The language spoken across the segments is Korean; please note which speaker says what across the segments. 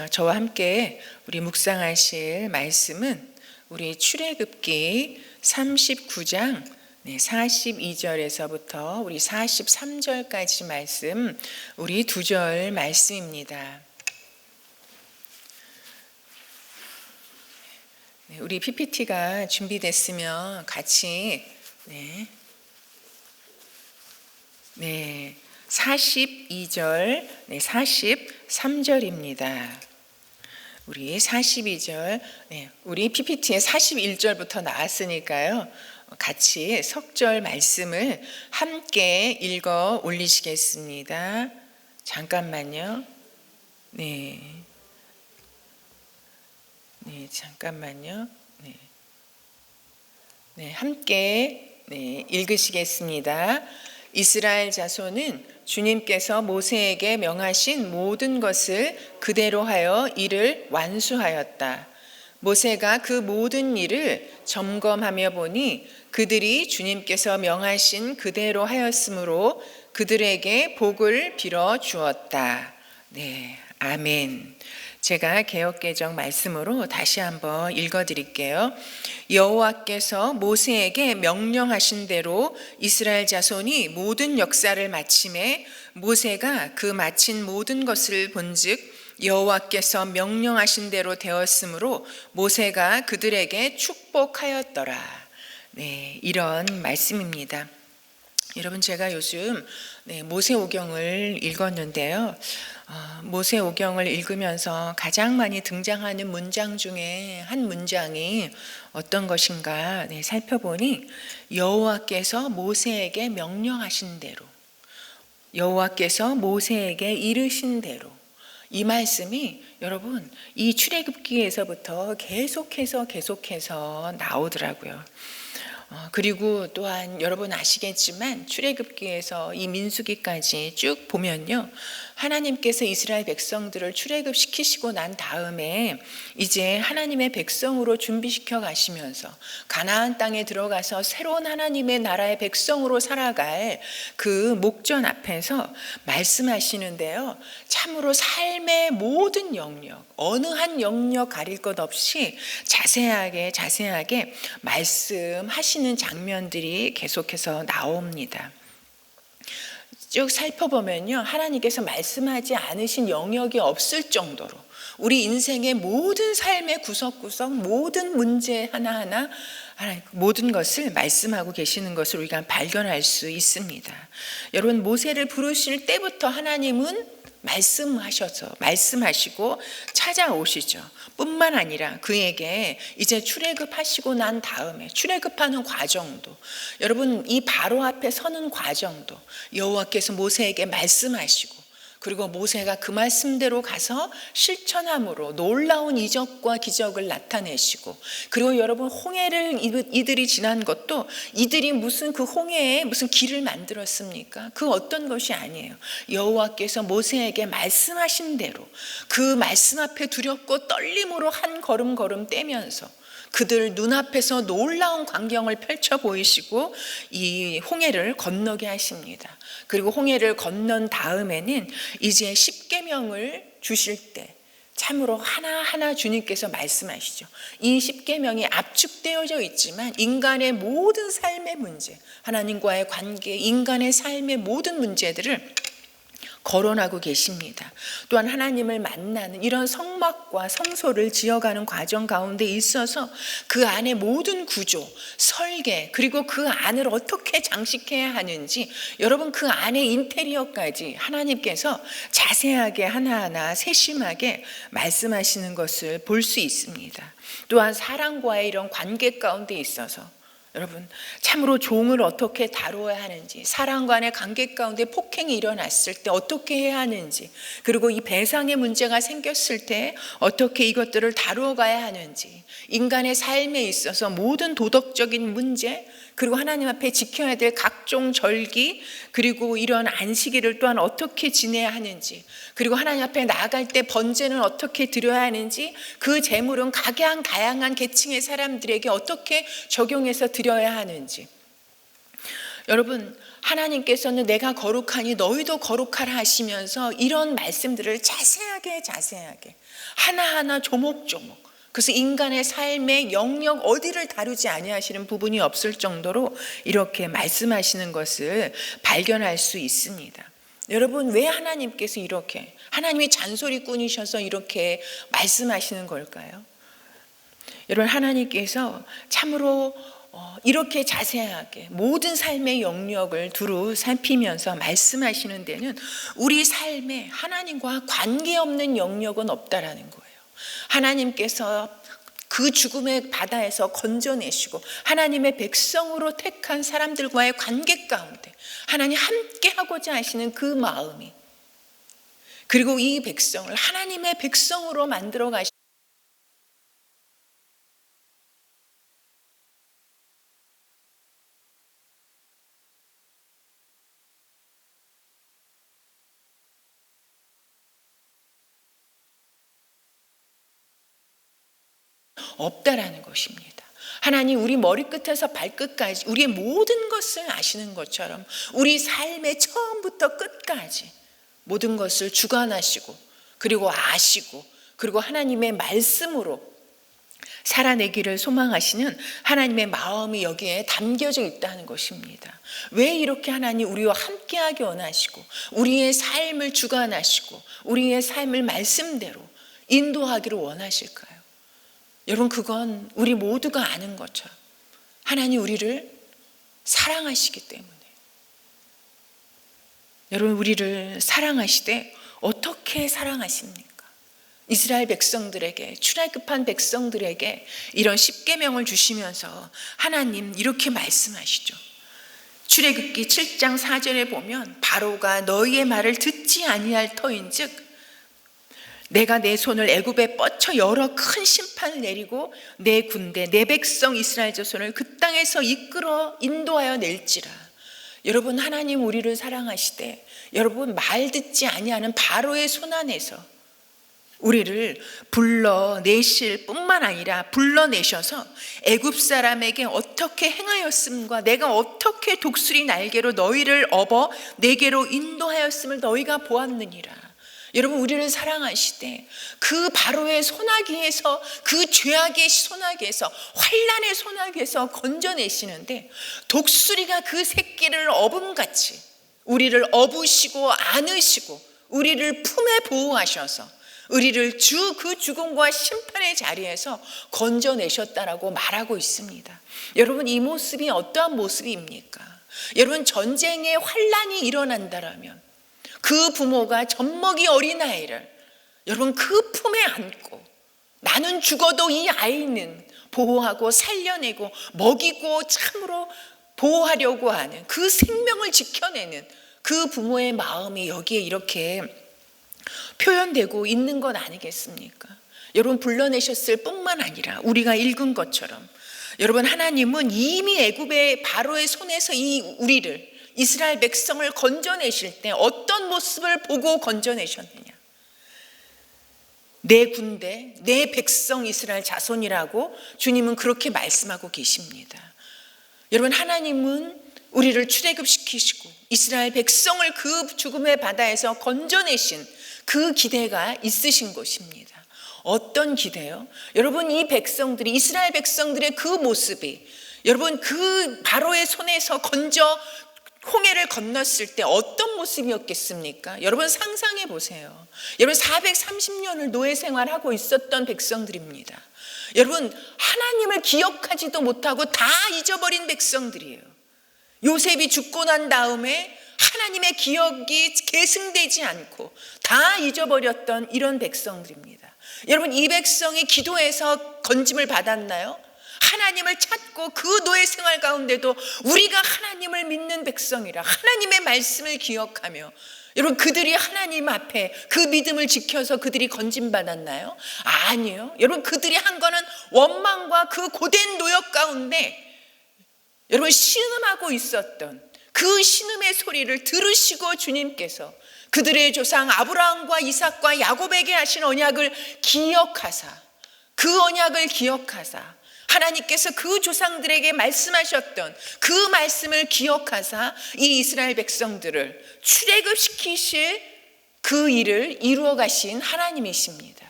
Speaker 1: 저와 함께 우리 묵상하실 말씀은 우리 출애굽기 39장 42절에서부터 우리 43절까지 말씀, 우리 2절 말씀입니다. 우리 PPT가 준비됐으면 같이 42절, 43절입니다. 우리 42절, 우리 PPT에 41절부터 나왔으니까요. 같이 석절 말씀을 함께 읽어 올리시겠습니다. 잠깐만요. 잠깐만요. 함께 읽으시겠습니다. 이스라엘 자손은 주님께서 모세에게 명하신 모든 것을 그대로 하여 이를 완수하였다. 모세가 그 모든 일을 점검하며 보니 그들이 주님께서 명하신 그대로 하였으므로 그들에게 복을 빌어 주었다. 아멘. 제가 개역개정 말씀으로 다시 한번 읽어드릴게요. 여호와께서 모세에게 명령하신 대로 이스라엘 자손이 모든 역사를 마침에 모세가 그 마친 모든 것을 본즉 여호와께서 명령하신 대로 되었으므로 모세가 그들에게 축복하였더라. 이런 말씀입니다. 여러분, 제가 요즘 모세오경을 읽었는데요. 모세오경을 읽으면서 가장 많이 등장하는 문장 중에 한 문장이 어떤 것인가 살펴보니 여호와께서 모세에게 명령하신 대로, 여호와께서 모세에게 이르신 대로, 이 말씀이 여러분 이 출애굽기에서부터 계속해서 나오더라고요. 그리고 또한 여러분 아시겠지만 출애굽기에서 이 민수기까지 쭉 보면요, 하나님께서 이스라엘 백성들을 출애굽시키시고 난 다음에 이제 하나님의 백성으로 준비시켜 가시면서 가나안 땅에 들어가서 새로운 하나님의 나라의 백성으로 살아갈 그 목전 앞에서 말씀하시는데요, 참으로 삶의 모든 영역, 어느 한 영역 가릴 것 없이 자세하게 말씀하시는 장면들이 계속해서 나옵니다. 쭉 살펴보면요, 하나님께서 말씀하지 않으신 영역이 없을 정도로 우리 인생의 모든 삶의 구석구석, 모든 문제 하나하나 모든 것을 말씀하고 계시는 것을 우리가 발견할 수 있습니다. 여러분, 모세를 부르실 때부터 하나님은 말씀하시고 찾아오시죠. 뿐만 아니라 그에게 이제 출애굽하시고 난 다음에 출애굽하는 과정도, 여러분 이 바로 앞에 서는 과정도 여호와께서 모세에게 말씀하시고, 그리고 모세가 그 말씀대로 가서 실천함으로 놀라운 이적과 기적을 나타내시고, 그리고 여러분 홍해를 이들이 지난 것도 이들이 무슨 그 홍해에 무슨 길을 만들었습니까? 그 어떤 것이 아니에요. 여호와께서 모세에게 말씀하신 대로 그 말씀 앞에 두렵고 떨림으로 한 걸음 떼면서 그들 눈앞에서 놀라운 광경을 펼쳐 보이시고 이 홍해를 건너게 하십니다. 그리고 홍해를 건넌 다음에는 이제 십계명을 주실 때 참으로 하나하나 주님께서 말씀하시죠. 이 십계명이 압축되어져 있지만 인간의 모든 삶의 문제, 하나님과의 관계, 인간의 삶의 모든 문제들을 거론하고 계십니다. 또한 하나님을 만나는 이런 성막과 성소를 지어가는 과정 가운데 있어서 그 안에 모든 구조, 설계, 그리고 그 안을 어떻게 장식해야 하는지, 여러분 그 안에 인테리어까지 하나님께서 자세하게 하나하나 세심하게 말씀하시는 것을 볼 수 있습니다. 또한 사랑과의 이런 관계 가운데 있어서 여러분 참으로 종을 어떻게 다루어야 하는지, 사람 간의 관계 가운데 폭행이 일어났을 때 어떻게 해야 하는지, 그리고 이 배상의 문제가 생겼을 때 어떻게 이것들을 다루어 가야 하는지, 인간의 삶에 있어서 모든 도덕적인 문제, 그리고 하나님 앞에 지켜야 될 각종 절기, 그리고 이런 안식일을 또한 어떻게 지내야 하는지, 그리고 하나님 앞에 나아갈 때 번제는 어떻게 드려야 하는지, 그 제물은 각양 다양한 계층의 사람들에게 어떻게 적용해서 드려야 하는지, 여러분, 하나님께서는 내가 거룩하니 너희도 거룩하라 하시면서 이런 말씀들을 자세하게 하나하나 조목조목, 그래서 인간의 삶의 영역 어디를 다루지 아니하시는 부분이 없을 정도로 이렇게 말씀하시는 것을 발견할 수 있습니다. 여러분, 왜 하나님께서 이렇게, 하나님이 잔소리꾼이셔서 이렇게 말씀하시는 걸까요? 여러분, 하나님께서 참으로 이렇게 자세하게 모든 삶의 영역을 두루 살피면서 말씀하시는 데는 우리 삶에 하나님과 관계없는 영역은 없다라는 거예요. 하나님께서 그 죽음의 바다에서 건져내시고 하나님의 백성으로 택한 사람들과의 관계 가운데 하나님 함께 하고자 하시는 그 마음이, 그리고 이 백성을 하나님의 백성으로 만들어 가시 없다라는 것입니다. 하나님, 우리 머리끝에서 발끝까지 우리의 모든 것을 아시는 것처럼 우리 삶의 처음부터 끝까지 모든 것을 주관하시고 그리고 아시고 그리고 하나님의 말씀으로 살아내기를 소망하시는 하나님의 마음이 여기에 담겨져 있다는 것입니다. 왜 이렇게 하나님 우리와 함께하기 원하시고 우리의 삶을 주관하시고 우리의 삶을 말씀대로 인도하기를 원하실까요? 여러분, 그건 우리 모두가 아는 것처럼 하나님 우리를 사랑하시기 때문에, 여러분, 우리를 사랑하시되 어떻게 사랑하십니까? 이스라엘 백성들에게, 출애굽한 백성들에게 이런 십계명을 주시면서 하나님 이렇게 말씀하시죠. 출애굽기 7장 4절에 보면 바로가 너희의 말을 듣지 아니할 터인즉 내가 내 손을 애굽에 뻗쳐 여러 큰 심판을 내리고 내 군대 내 백성 이스라엘 자손을 그 땅에서 이끌어 인도하여 낼지라. 여러분, 하나님 우리를 사랑하시되 여러분, 말 듣지 아니하는 바로의 손안에서 우리를 불러내실 뿐만 아니라 불러내셔서 애굽 사람에게 어떻게 행하였음과 내가 어떻게 독수리 날개로 너희를 업어 내게로 인도하였음을 너희가 보았느니라. 여러분, 우리를 사랑하시되 그 바로의 소나기에서, 그 죄악의 소나기에서, 환난의 소나기에서 건져내시는데 독수리가 그 새끼를 업음같이 우리를 업으시고 안으시고 우리를 품에 보호하셔서 우리를 그 죽음과 심판의 자리에서 건져내셨다라고 말하고 있습니다. 여러분, 이 모습이 어떠한 모습입니까? 여러분, 전쟁의 환난이 일어난다라면 그 부모가 젖먹이 어린아이를 여러분 그 품에 안고 나는 죽어도 이 아이는 보호하고 살려내고 먹이고 참으로 보호하려고 하는 그 생명을 지켜내는 그 부모의 마음이 여기에 이렇게 표현되고 있는 것 아니겠습니까? 여러분, 불러내셨을 뿐만 아니라 우리가 읽은 것처럼 여러분, 하나님은 이미 애굽의 바로의 손에서 우리를 이스라엘 백성을 건져내실 때 어떤 모습을 보고 건져내셨느냐? 내 군대, 내 백성 이스라엘 자손이라고 주님은 그렇게 말씀하고 계십니다. 여러분, 하나님은 우리를 출애굽시키시고 이스라엘 백성을 그 죽음의 바다에서 건져내신 그 기대가 있으신 것입니다. 어떤 기대요? 여러분, 이 백성들이, 이스라엘 백성들의 그 모습이 여러분 그 바로의 손에서 건져 홍해를 건넜을 때 어떤 모습이었겠습니까? 여러분, 상상해 보세요. 여러분, 430년을 노예 생활하고 있었던 백성들입니다. 여러분, 하나님을 기억하지도 못하고 다 잊어버린 백성들이에요. 요셉이 죽고 난 다음에 하나님의 기억이 계승되지 않고 다 잊어버렸던 이런 백성들입니다. 여러분, 이 백성이 기도해서 건짐을 받았나요? 하나님을 찾고 그 노예 생활 가운데도 우리가 하나님을 믿는 백성이라 하나님의 말씀을 기억하며 여러분, 그들이 하나님 앞에 그 믿음을 지켜서 그들이 건짐받았나요? 아니요. 여러분, 그들이 한 거는 원망과 그 고된 노역 가운데 여러분 신음하고 있었던 그 신음의 소리를 들으시고 주님께서 그들의 조상 아브라함과 이삭과 야곱에게 하신 언약을 기억하사 그 언약을 기억하사 하나님께서 그 조상들에게 말씀하셨던 그 말씀을 기억하사 이 이스라엘 백성들을 출애굽시키실 그 일을 이루어 가신 하나님이십니다.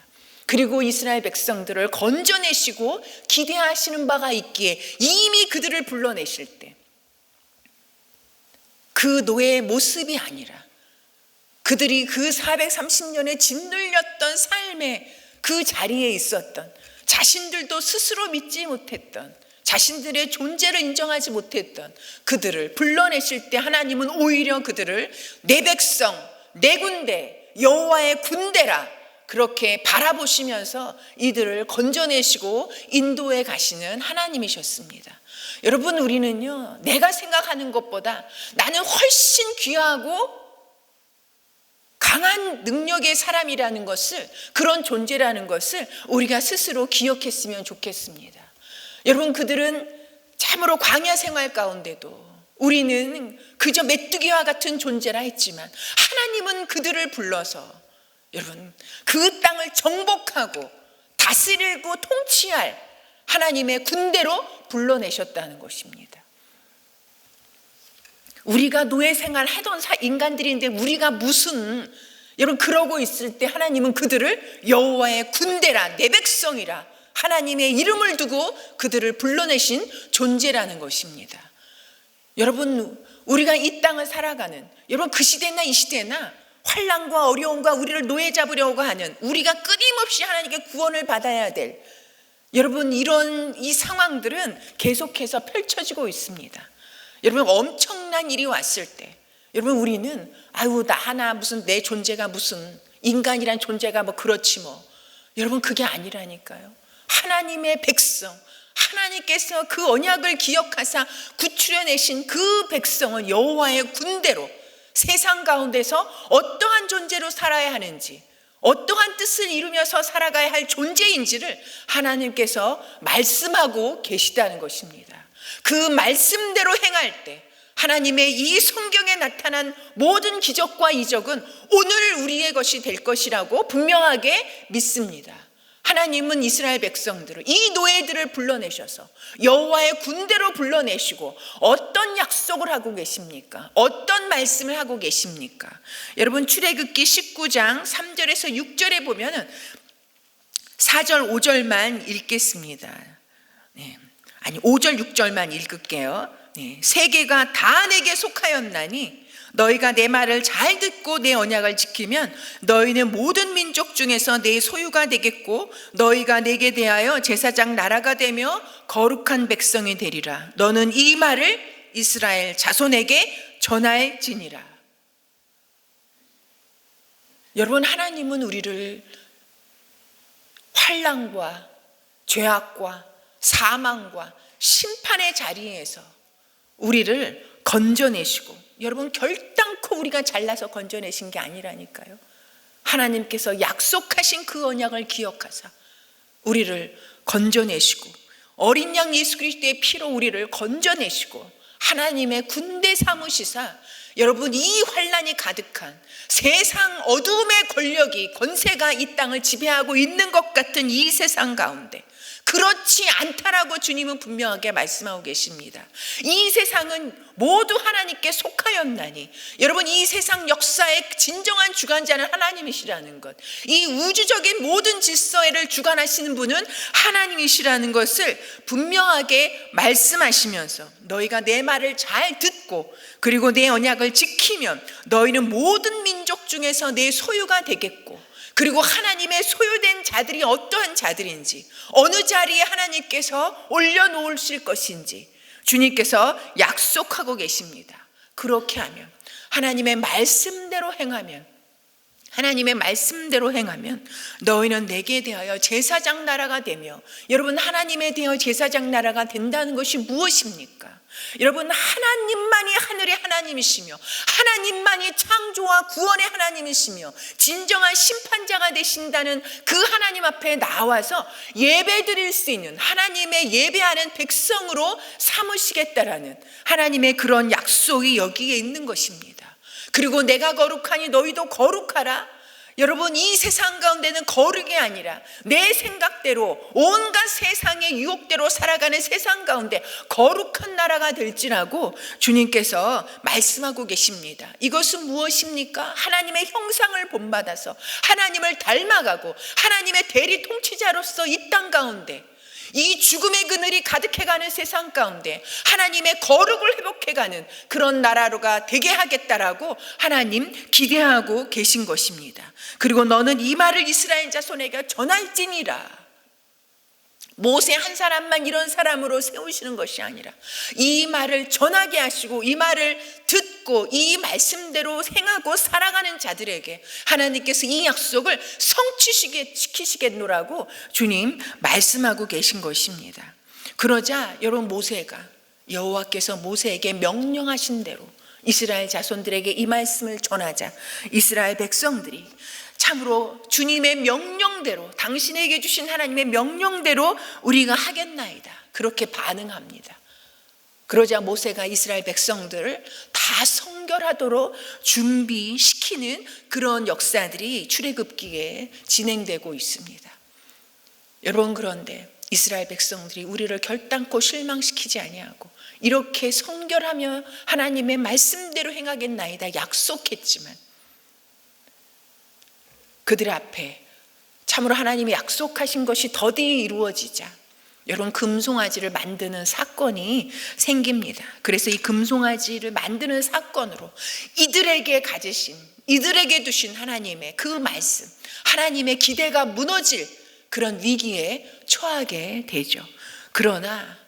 Speaker 1: 그리고 이스라엘 백성들을 건져내시고 기대하시는 바가 있기에 이미 그들을 불러내실 때 그 노예의 모습이 아니라 그들이 그 430년에 짓눌렸던 삶의 그 자리에 있었던, 자신들도 스스로 믿지 못했던, 자신들의 존재를 인정하지 못했던 그들을 불러내실 때 하나님은 오히려 그들을 내 백성, 내 군대, 여호와의 군대라 그렇게 바라보시면서 이들을 건져내시고 인도해 가시는 하나님이셨습니다. 여러분, 우리는요, 내가 생각하는 것보다 나는 훨씬 귀하고 강한 능력의 사람이라는 것을, 그런 존재라는 것을 우리가 스스로 기억했으면 좋겠습니다. 여러분, 그들은 참으로 광야 생활 가운데도 우리는 그저 메뚜기와 같은 존재라 했지만 하나님은 그들을 불러서 여러분 그 땅을 정복하고 다스리고 통치할 하나님의 군대로 불러내셨다는 것입니다. 우리가 노예 생활 하던 인간들인데 우리가 무슨, 여러분 그러고 있을 때 하나님은 그들을 여호와의 군대라, 내 백성이라 하나님의 이름을 두고 그들을 불러내신 존재라는 것입니다. 여러분, 우리가 이 땅을 살아가는, 여러분 그 시대나 이 시대나 환난과 어려움과 우리를 노예 잡으려고 하는, 우리가 끊임없이 하나님께 구원을 받아야 될, 여러분 이런 이 상황들은 계속해서 펼쳐지고 있습니다. 여러분, 엄청난 일이 왔을 때 여러분 우리는 아유 나 하나 무슨 내 존재가 무슨 인간이란 존재가 뭐 그렇지 뭐, 여러분 그게 아니라니까요. 하나님의 백성, 하나님께서 그 언약을 기억하사 구출해내신 그 백성은 여호와의 군대로 세상 가운데서 어떠한 존재로 살아야 하는지, 어떠한 뜻을 이루면서 살아가야 할 존재인지를 하나님께서 말씀하고 계시다는 것입니다. 그 말씀대로 행할 때 하나님의 이 성경에 나타난 모든 기적과 이적은 오늘 우리의 것이 될 것이라고 분명하게 믿습니다. 하나님은 이스라엘 백성들을, 이 노예들을 불러내셔서 여호와의 군대로 불러내시고 어떤 약속을 하고 계십니까? 어떤 말씀을 하고 계십니까? 여러분 출애굽기 19장 3절에서 6절에 보면은 4절 5절만 읽겠습니다. 네. 아니 5절 6절만 읽을게요. 네. 세계가 다 내게 속하였나니 너희가 내 말을 잘 듣고 내 언약을 지키면 너희는 모든 민족 중에서 내 소유가 되겠고 너희가 내게 대하여 제사장 나라가 되며 거룩한 백성이 되리라. 너는 이 말을 이스라엘 자손에게 전할지니라. 여러분, 하나님은 우리를 환난과 죄악과 사망과 심판의 자리에서 우리를 건져내시고, 여러분 결단코 우리가 잘나서 건져내신 게 아니라니까요. 하나님께서 약속하신 그 언약을 기억하사 우리를 건져내시고 어린 양 예수 그리스도의 피로 우리를 건져내시고 하나님의 군대 삼으시사 여러분 이 환난이 가득한 세상 어둠의 권력이, 권세가 이 땅을 지배하고 있는 것 같은 이 세상 가운데 그렇지 않다라고 주님은 분명하게 말씀하고 계십니다. 이 세상은 모두 하나님께 속하였나니, 여러분 이 세상 역사의 진정한 주관자는 하나님이시라는 것, 이 우주적인 모든 질서를 주관하시는 분은 하나님이시라는 것을 분명하게 말씀하시면서 너희가 내 말을 잘 듣고 그리고 내 언약을 지키면 너희는 모든 민족 중에서 내 소유가 되겠고, 그리고 하나님의 소유된 자들이 어떠한 자들인지, 어느 자리에 하나님께서 올려놓으실 것인지 주님께서 약속하고 계십니다. 그렇게 하면, 하나님의 말씀대로 행하면, 하나님의 말씀대로 행하면 너희는 내게 대하여 제사장 나라가 되며, 여러분 하나님에 대하여 제사장 나라가 된다는 것이 무엇입니까? 여러분 하나님만이 하늘의 하나님이시며 하나님만이 창조와 구원의 하나님이시며 진정한 심판자가 되신다는 그 하나님 앞에 나와서 예배드릴 수 있는, 하나님의 예배하는 백성으로 삼으시겠다라는 하나님의 그런 약속이 여기에 있는 것입니다. 그리고 내가 거룩하니 너희도 거룩하라. 여러분, 이 세상 가운데는 거룩이 아니라 내 생각대로 온갖 세상의 유혹대로 살아가는 세상 가운데 거룩한 나라가 될지라고 주님께서 말씀하고 계십니다. 이것은 무엇입니까? 하나님의 형상을 본받아서 하나님을 닮아가고 하나님의 대리 통치자로서 이 땅 가운데, 이 죽음의 그늘이 가득해가는 세상 가운데 하나님의 거룩을 회복해가는 그런 나라로가 되게 하겠다라고 하나님 기대하고 계신 것입니다. 그리고 너는 이 말을 이스라엘 자손에게 전할지니라. 모세 한 사람만 이런 사람으로 세우시는 것이 아니라 이 말을 전하게 하시고 이 말을 듣고 이 말씀대로 행하고 살아가는 자들에게 하나님께서 이 약속을 성취시키시겠노라고 주님 말씀하고 계신 것입니다. 그러자 여러분, 모세가 여호와께서 모세에게 명령하신 대로 이스라엘 자손들에게 이 말씀을 전하자 이스라엘 백성들이 참으로 주님의 명령대로, 당신에게 주신 하나님의 명령대로 우리가 하겠나이다, 그렇게 반응합니다. 그러자 모세가 이스라엘 백성들을 다 성결하도록 준비시키는 그런 역사들이 출애굽기에 진행되고 있습니다. 여러분, 그런데 이스라엘 백성들이 우리를 결단코 실망시키지 아니하고 이렇게 성결하며 하나님의 말씀대로 행하겠나이다 약속했지만 그들 앞에 참으로 하나님이 약속하신 것이 더디 이루어지자 여러분, 금송아지를 만드는 사건이 생깁니다. 그래서 이 금송아지를 만드는 사건으로 이들에게 가지신, 이들에게 두신 하나님의 그 말씀, 하나님의 기대가 무너질 그런 위기에 처하게 되죠. 그러나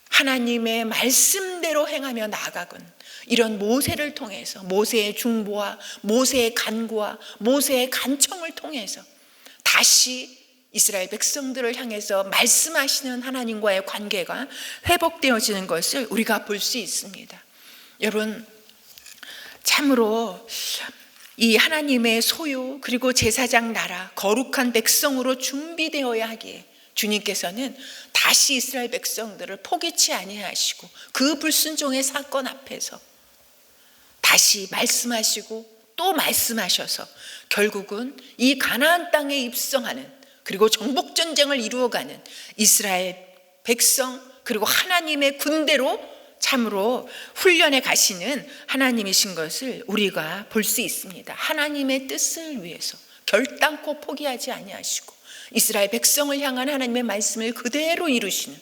Speaker 1: 하나님의 말씀대로 행하며 나아가건 이런 모세를 통해서, 모세의 중보와 모세의 간구와 모세의 간청을 통해서 다시 이스라엘 백성들을 향해서 말씀하시는 하나님과의 관계가 회복되어지는 것을 우리가 볼 수 있습니다. 여러분, 참으로 이 하나님의 소유 그리고 제사장 나라, 거룩한 백성으로 준비되어야 하기에 주님께서는 다시 이스라엘 백성들을 포기치 아니하시고 그 불순종의 사건 앞에서 다시 말씀하시고 또 말씀하셔서 결국은 이 가나안 땅에 입성하는, 그리고 정복전쟁을 이루어가는 이스라엘 백성 그리고 하나님의 군대로 참으로 훈련해 가시는 하나님이신 것을 우리가 볼 수 있습니다. 하나님의 뜻을 위해서 결단코 포기하지 아니하시고 이스라엘 백성을 향한 하나님의 말씀을 그대로 이루시는,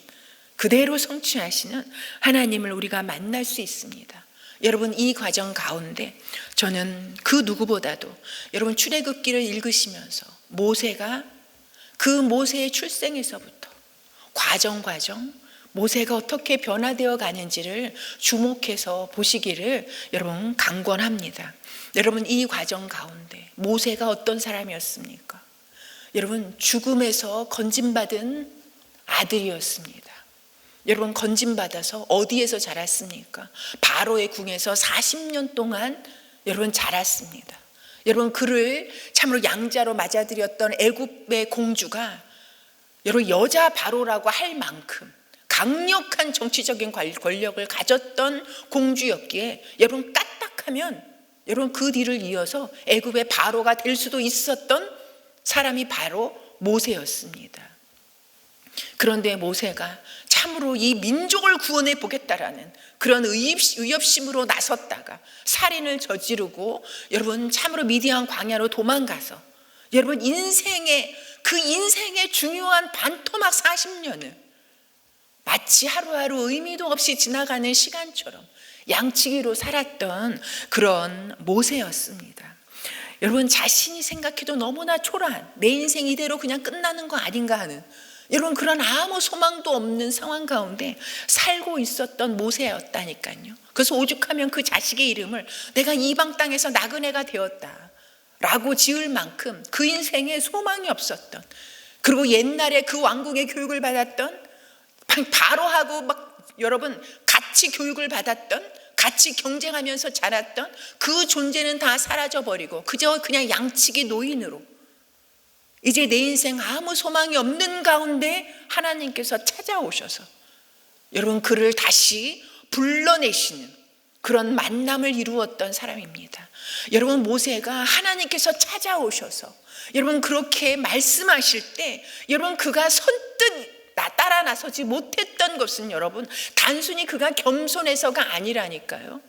Speaker 1: 그대로 성취하시는 하나님을 우리가 만날 수 있습니다. 여러분, 이 과정 가운데 저는 그 누구보다도 여러분 출애굽기를 읽으시면서 모세가 그 모세의 출생에서부터 과정 모세가 어떻게 변화되어 가는지를 주목해서 보시기를 여러분 강권합니다. 여러분, 이 과정 가운데 모세가 어떤 사람이었습니까? 여러분, 죽음에서 건짐받은 아들이었습니다. 여러분, 건짐받아서 어디에서 자랐습니까? 바로의 궁에서 40년 동안 여러분 자랐습니다. 여러분, 그를 참으로 양자로 맞아들였던 애굽의 공주가 여러분 여자 바로라고 할 만큼 강력한 정치적인 권력을 가졌던 공주였기에 여러분 까딱하면 여러분 그 뒤를 이어서 애굽의 바로가 될 수도 있었던 사람이 바로 모세였습니다. 그런데 모세가 참으로 이 민족을 구원해 보겠다라는 그런 의협심으로 나섰다가 살인을 저지르고 여러분 참으로 미디안 광야로 도망가서 여러분 인생의 중요한 반토막 40년을 마치 하루하루 의미도 없이 지나가는 시간처럼 양치기로 살았던 그런 모세였습니다. 여러분, 자신이 생각해도 너무나 초라한, 내 인생 이대로 그냥 끝나는 거 아닌가 하는 여러분 그런 아무 소망도 없는 상황 가운데 살고 있었던 모세였다니까요. 그래서 오죽하면 그 자식의 이름을 내가 이방 땅에서 나그네가 되었다 라고 지을 만큼 그 인생에 소망이 없었던, 그리고 옛날에 그 왕궁의 교육을 받았던, 바로하고 막 여러분 같이 교육을 받았던, 같이 경쟁하면서 자랐던 그 존재는 다 사라져버리고 그저 그냥 양치기 노인으로 이제 내 인생 아무 소망이 없는 가운데 하나님께서 찾아오셔서 여러분 그를 다시 불러내시는, 그런 만남을 이루었던 사람입니다. 여러분, 모세가 하나님께서 찾아오셔서 여러분 그렇게 말씀하실 때 여러분 그가 선뜻 따라 나서지 못했던 것은 여러분 단순히 그가 겸손해서가 아니라니까요.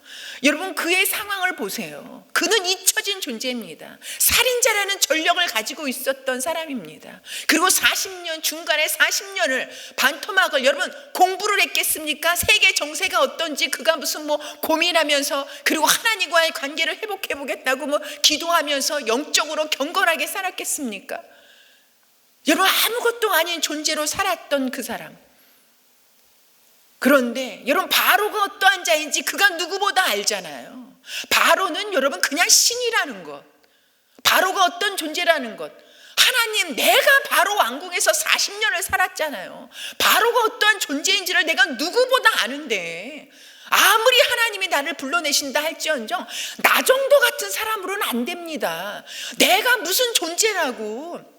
Speaker 1: 여러분 그의 상황을 보세요. 그는 잊혀진 존재입니다. 살인자라는 전력을 가지고 있었던 사람입니다. 그리고 40년 중간에 40년을 반토막을 여러분 공부를 했겠습니까? 세계 정세가 어떤지 그가 무슨 고민하면서 그리고 하나님과의 관계를 회복해 보겠다고 기도하면서 영적으로 경건하게 살았겠습니까? 여러분 아무것도 아닌 존재로 살았던 그 사람. 그런데 여러분 바로가 어떠한 자인지 그가 누구보다 알잖아요. 바로는 여러분 그냥 신이라는 것, 바로가 어떤 존재라는 것. 하나님, 내가 바로 왕궁에서 40년을 살았잖아요. 바로가 어떠한 존재인지를 내가 누구보다 아는데 아무리 하나님이 나를 불러내신다 할지언정 나 정도 같은 사람으로는 안 됩니다. 내가 무슨 존재라고.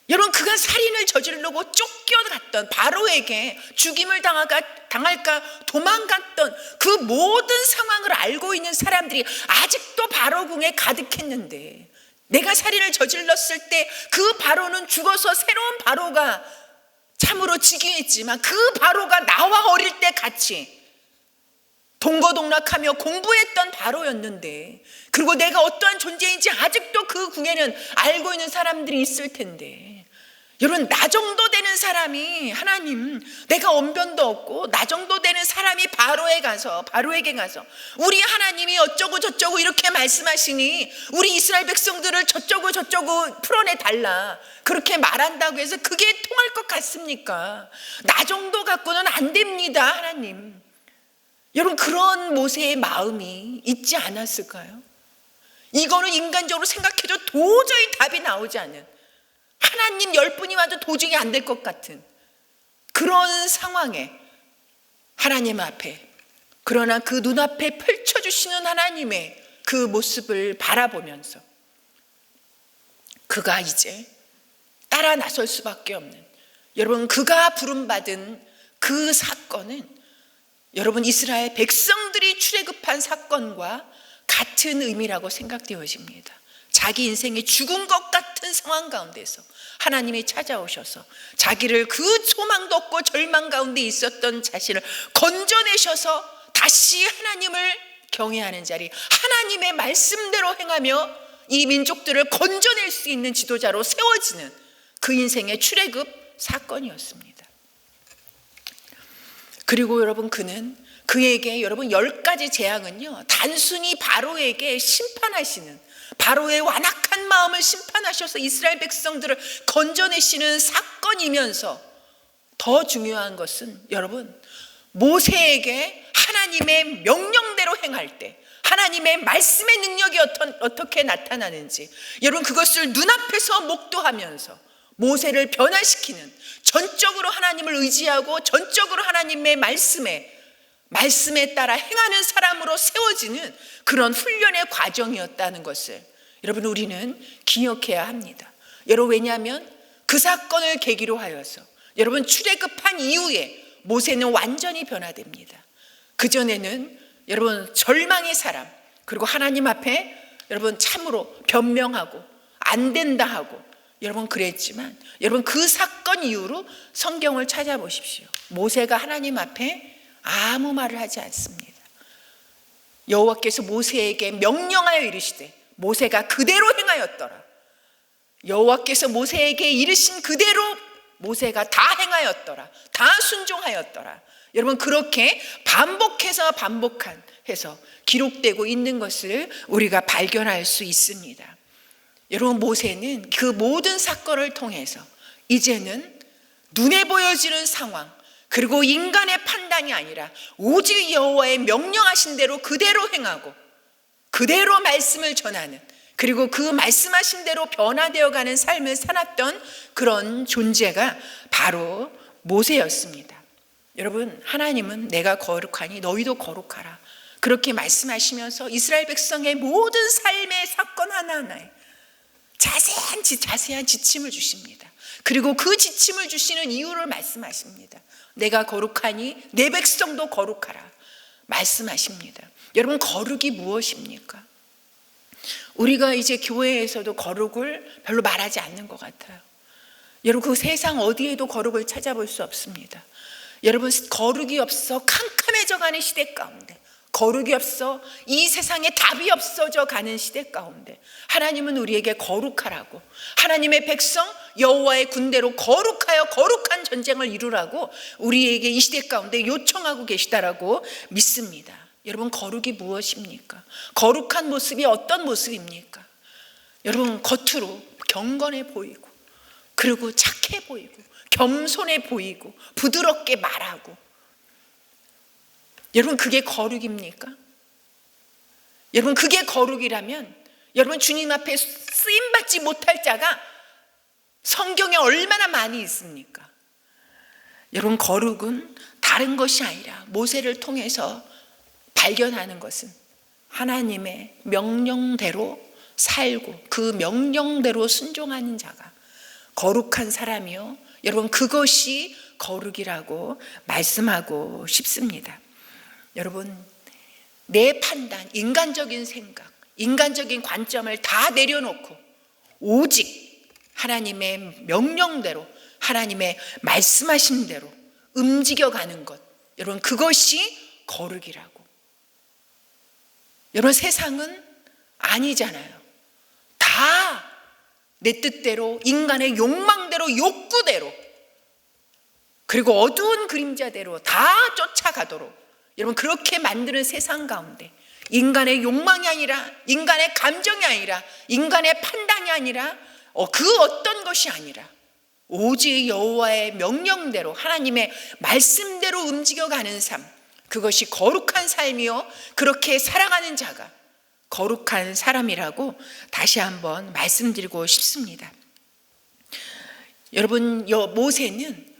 Speaker 1: 여러분 그가 살인을 저지르고 쫓겨갔던 바로에게 죽임을 당할까 도망갔던 그 모든 상황을 알고 있는 사람들이 아직도 바로궁에 가득했는데 내가 살인을 저질렀을 때 그 바로는 죽어서 새로운 바로가 참으로 즉위했지만 그 바로가 나와 어릴 때 같이 동거동락하며 공부했던 바로였는데, 그리고 내가 어떠한 존재인지 아직도 그 궁에는 알고 있는 사람들이 있을 텐데, 여러분 나 정도 되는 사람이 하나님, 내가 언변도 없고 나 정도 되는 사람이 바로에게 가서 우리 하나님이 어쩌고 저쩌고 이렇게 말씀하시니 우리 이스라엘 백성들을 저쩌고 풀어내 달라 그렇게 말한다고 해서 그게 통할 것 같습니까? 나 정도 갖고는 안 됩니다, 하나님. 여러분 그런 모세의 마음이 있지 않았을까요? 이거는 인간적으로 생각해도 도저히 답이 나오지 않는, 하나님 10분이 와도 도저히 안 될 것 같은 그런 상황에 하나님 앞에, 그러나 그 눈앞에 펼쳐주시는 하나님의 그 모습을 바라보면서 그가 이제 따라 나설 수밖에 없는, 여러분 그가 부름받은 그 사건은 여러분 이스라엘 백성들이 출애굽한 사건과 같은 의미라고 생각되어집니다. 자기 인생이 죽은 것 같은 상황 가운데서 하나님이 찾아오셔서 자기를 그 소망도 없고 절망 가운데 있었던 자신을 건져내셔서 다시 하나님을 경외하는 자리, 하나님의 말씀대로 행하며 이 민족들을 건져낼 수 있는 지도자로 세워지는 그 인생의 출애굽 사건이었습니다. 그리고 여러분 그는 그에게 여러분 10가지 재앙은요, 단순히 바로에게 심판하시는, 바로의 완악한 마음을 심판하셔서 이스라엘 백성들을 건져내시는 사건이면서 더 중요한 것은 여러분 모세에게 하나님의 명령대로 행할 때 하나님의 말씀의 능력이 어떻게 나타나는지 여러분 그것을 눈앞에서 목도하면서 모세를 변화시키는, 전적으로 하나님을 의지하고 전적으로 하나님의 말씀에 따라 행하는 사람으로 세워지는 그런 훈련의 과정이었다는 것을 여러분 우리는 기억해야 합니다. 여러분 왜냐하면 그 사건을 계기로 하여서 여러분 출애굽한 이후에 모세는 완전히 변화됩니다. 그전에는 여러분 절망의 사람, 그리고 하나님 앞에 여러분 참으로 변명하고 안 된다 하고 여러분 그랬지만, 여러분 그 사건 이후로 성경을 찾아보십시오. 모세가 하나님 앞에 아무 말을 하지 않습니다. 여호와께서 모세에게 명령하여 이르시되 모세가 그대로 행하였더라. 여호와께서 모세에게 이르신 그대로 모세가 다 행하였더라, 다 순종하였더라. 여러분 그렇게 반복해서 기록되고 있는 것을 우리가 발견할 수 있습니다. 여러분 모세는 그 모든 사건을 통해서 이제는 눈에 보여지는 상황, 그리고 인간의 판단이 아니라 오직 여호와의 명령하신 대로 그대로 행하고 그대로 말씀을 전하는, 그리고 그 말씀하신 대로 변화되어가는 삶을 살았던 그런 존재가 바로 모세였습니다. 여러분 하나님은 내가 거룩하니 너희도 거룩하라 그렇게 말씀하시면서 이스라엘 백성의 모든 삶의 사건 하나하나에 자세한 지침을 주십니다. 그리고 그 지침을 주시는 이유를 말씀하십니다. 내가 거룩하니 내 백성도 거룩하라. 말씀하십니다. 여러분, 거룩이 무엇입니까? 우리가 이제 교회에서도 거룩을 별로 말하지 않는 것 같아요. 여러분, 그 세상 어디에도 거룩을 찾아볼 수 없습니다. 여러분, 거룩이 없어 캄캄해져가는 시대 가운데, 거룩이 없어 이 세상에 답이 없어져 가는 시대 가운데 하나님은 우리에게 거룩하라고, 하나님의 백성 여호와의 군대로 거룩하여 거룩한 전쟁을 이루라고 우리에게 이 시대 가운데 요청하고 계시다라고 믿습니다. 여러분, 거룩이 무엇입니까? 거룩한 모습이 어떤 모습입니까? 여러분, 겉으로 경건해 보이고, 그리고 착해 보이고, 겸손해 보이고, 부드럽게 말하고, 여러분, 그게 거룩입니까? 여러분, 그게 거룩이라면 여러분, 주님 앞에 쓰임받지 못할 자가 성경에 얼마나 많이 있습니까? 여러분, 거룩은 다른 것이 아니라 모세를 통해서 발견하는 것은 하나님의 명령대로 살고 그 명령대로 순종하는 자가 거룩한 사람이요, 여러분, 그것이 거룩이라고 말씀하고 싶습니다. 여러분, 내 판단, 인간적인 생각, 인간적인 관점을 다 내려놓고 오직 하나님의 명령대로, 하나님의 말씀하신 대로 움직여가는 것, 여러분, 그것이 거룩이라고. 여러분, 세상은 아니잖아요. 다 내 뜻대로, 인간의 욕망대로, 욕구대로, 그리고 어두운 그림자대로 다 쫓아가도록 여러분, 그렇게 만드는 세상 가운데 인간의 욕망이 아니라, 인간의 감정이 아니라, 인간의 판단이 아니라, 그 어떤 것이 아니라 오직 여호와의 명령대로, 하나님의 말씀대로 움직여가는 삶, 그것이 거룩한 삶이요, 그렇게 살아가는 자가 거룩한 사람이라고 다시 한번 말씀드리고 싶습니다. 여러분, 모세는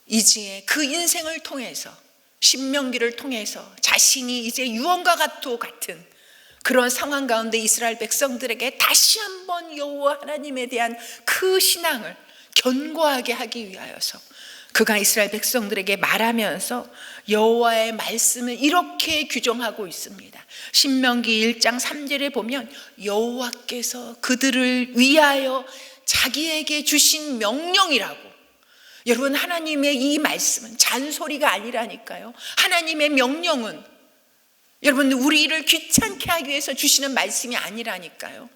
Speaker 1: 이제 그 인생을 통해서, 신명기를 통해서 자신이 이제 유언과 같은 그런 상황 가운데 이스라엘 백성들에게 다시 한번 여호와 하나님에 대한 그 신앙을 견고하게 하기 위하여서 그가 이스라엘 백성들에게 말하면서 여호와의 말씀을 이렇게 규정하고 있습니다. 신명기 1장 3절에 보면 여호와께서 그들을 위하여 자기에게 주신 명령이라고. 여러분, 하나님의 이 말씀은 잔소리가 아니라니까요. 하나님의 명령은 여러분, 우리를 귀찮게 하기 위해서 주시는 말씀이 아니라니까요.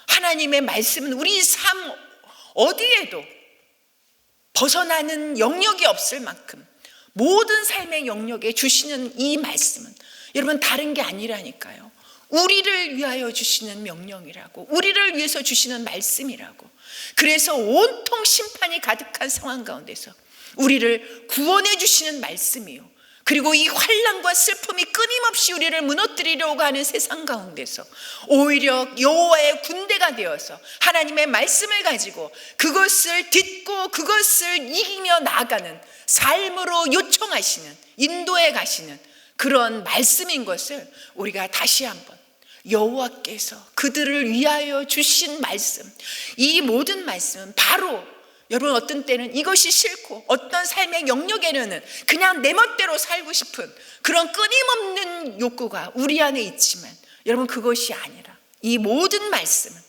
Speaker 1: 하나님의 말씀은 우리 삶 어디에도 벗어나는 영역이 없을 만큼 모든 삶의 영역에 주시는 이 말씀은 여러분, 다른 게 아니라니까요. 우리를 위하여 주시는 명령이라고, 우리를 위해서 주시는 말씀이라고. 그래서 온통 심판이 가득한 상황 가운데서 우리를 구원해 주시는 말씀이요, 그리고 이 환난과 슬픔이 끊임없이 우리를 무너뜨리려고 하는 세상 가운데서 오히려 여호와의 군대가 되어서 하나님의 말씀을 가지고 그것을 딛고 그것을 이기며 나아가는 삶으로 요청하시는, 인도해 가시는 그런 말씀인 것을 우리가 다시 한번, 여호와께서 그들을 위하여 주신 말씀, 이 모든 말씀은 바로 여러분, 어떤 때는 이것이 싫고 어떤 삶의 영역에는 그냥 내 멋대로 살고 싶은 그런 끊임없는 욕구가 우리 안에 있지만 여러분, 그것이 아니라 이 모든 말씀은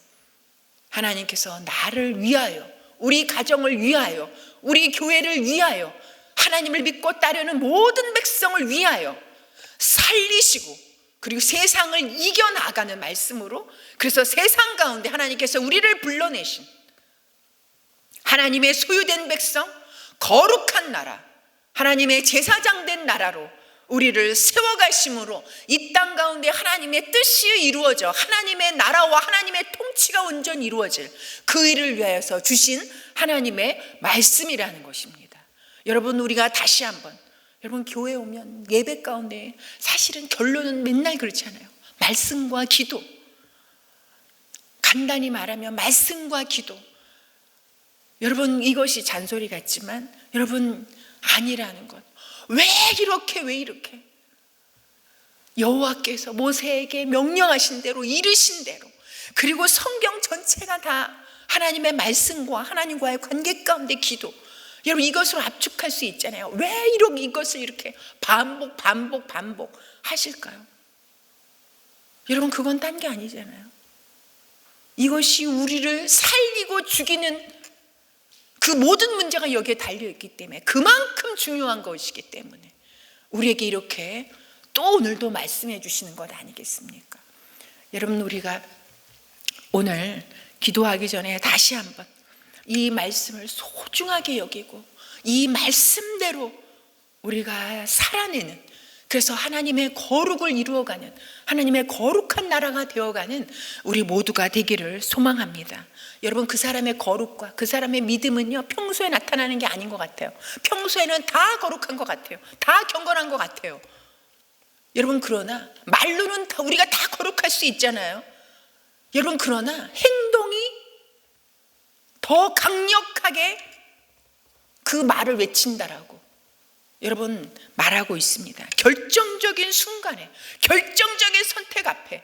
Speaker 1: 하나님께서 나를 위하여, 우리 가정을 위하여, 우리 교회를 위하여, 하나님을 믿고 따르는 모든 백성을 위하여 살리시고 그리고 세상을 이겨나가는 말씀으로, 그래서 세상 가운데 하나님께서 우리를 불러내신 하나님의 소유된 백성, 거룩한 나라, 하나님의 제사장 된 나라로 우리를 세워가심으로 이 땅 가운데 하나님의 뜻이 이루어져 하나님의 나라와 하나님의 통치가 온전히 이루어질 그 일을 위하여서 주신 하나님의 말씀이라는 것입니다. 여러분, 우리가 다시 한번, 여러분, 교회 오면 예배 가운데 사실은 결론은 맨날 그렇잖아요. 말씀과 기도, 간단히 말하면 말씀과 기도. 여러분, 이것이 잔소리 같지만 여러분, 아니라는 것. 왜 이렇게 여호와께서 모세에게 명령하신 대로, 이르신 대로, 그리고 성경 전체가 다 하나님의 말씀과 하나님과의 관계 가운데 기도. 여러분 이것으로 압축할 수 있잖아요. 왜 이것을 이렇게 반복 하실까요? 여러분 그건 딴 게 아니잖아요. 이것이 우리를 살리고 죽이는 그 모든 문제가 여기에 달려있기 때문에, 그만큼 중요한 것이기 때문에 우리에게 이렇게 또 오늘도 말씀해 주시는 것 아니겠습니까? 여러분 우리가 오늘 기도하기 전에 다시 한번 이 말씀을 소중하게 여기고 이 말씀대로 우리가 살아내는, 그래서 하나님의 거룩을 이루어가는, 하나님의 거룩한 나라가 되어가는 우리 모두가 되기를 소망합니다. 여러분 그 사람의 거룩과 그 사람의 믿음은요 평소에 나타나는 게 아닌 것 같아요. 평소에는 다 거룩한 것 같아요. 다 경건한 것 같아요. 여러분 그러나 말로는 우리가 다 거룩할 수 있잖아요. 여러분 그러나 행동이 더 강력하게 그 말을 외친다라고 여러분 말하고 있습니다. 결정적인 순간에, 결정적인 선택 앞에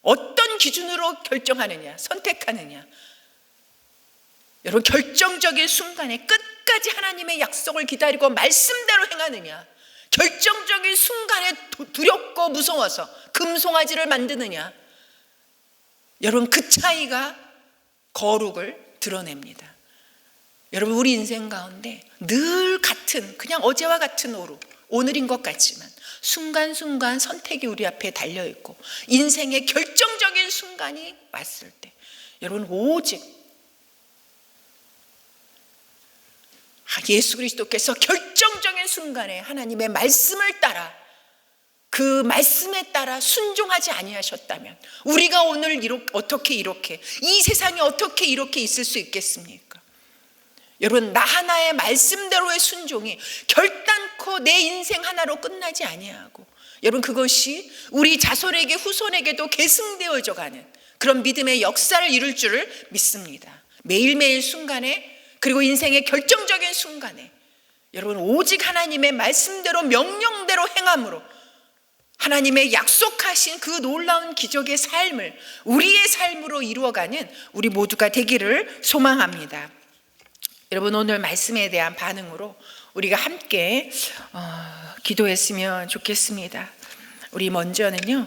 Speaker 1: 어떤 기준으로 결정하느냐, 선택하느냐, 여러분 결정적인 순간에 끝까지 하나님의 약속을 기다리고 말씀대로 행하느냐, 결정적인 순간에 두렵고 무서워서 금송아지를 만드느냐, 여러분 그 차이가 거룩을 드러냅니다. 여러분 우리 인생 가운데 늘 같은, 그냥 어제와 같은 오늘인 것 같지만 순간순간 선택이 우리 앞에 달려있고 인생의 결정적인 순간이 왔을 때 여러분 오직 예수 그리스도께서 결정적인 순간에 하나님의 말씀을 따라, 그 말씀에 따라 순종하지 아니하셨다면 우리가 오늘 어떻게 이렇게, 이 세상에 어떻게 이렇게 있을 수 있겠습니까? 여러분 나 하나의 말씀대로의 순종이 결단코 내 인생 하나로 끝나지 아니하고, 여러분 그것이 우리 자손에게 후손에게도 계승되어져 가는 그런 믿음의 역사를 이룰 줄을 믿습니다. 매일매일 순간에, 그리고 인생의 결정적인 순간에 여러분 오직 하나님의 말씀대로 명령대로 행함으로 하나님의 약속하신 그 놀라운 기적의 삶을 우리의 삶으로 이루어가는 우리 모두가 되기를 소망합니다. 여러분 오늘 말씀에 대한 반응으로 우리가 함께 기도했으면 좋겠습니다. 우리 먼저는요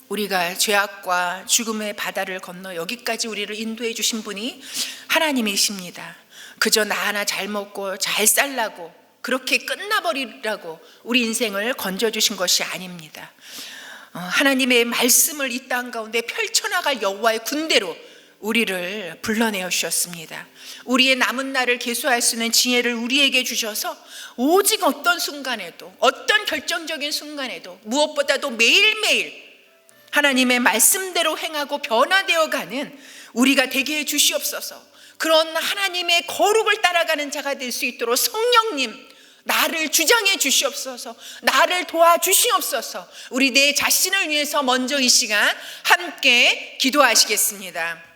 Speaker 1: 우리가 죄악과 죽음의 바다를 건너 여기까지 우리를 인도해 주신 분이 하나님이십니다. 그저 나 하나 잘 먹고 잘 살라고 그렇게 끝나버리라고 우리 인생을 건져주신 것이 아닙니다. 하나님의 말씀을 이 땅 가운데 펼쳐나갈 여호와의 군대로 우리를 불러내어 주셨습니다. 우리의 남은 날을 계수할 수 있는 지혜를 우리에게 주셔서 오직 어떤 순간에도, 어떤 결정적인 순간에도 무엇보다도 매일매일 하나님의 말씀대로 행하고 변화되어 가는 우리가 되게 해 주시옵소서. 그런 하나님의 거룩을 따라가는 자가 될 수 있도록 성령님 나를 주장해 주시옵소서. 나를 도와주시옵소서. 우리 내 자신을 위해서 먼저 이 시간 함께 기도하시겠습니다.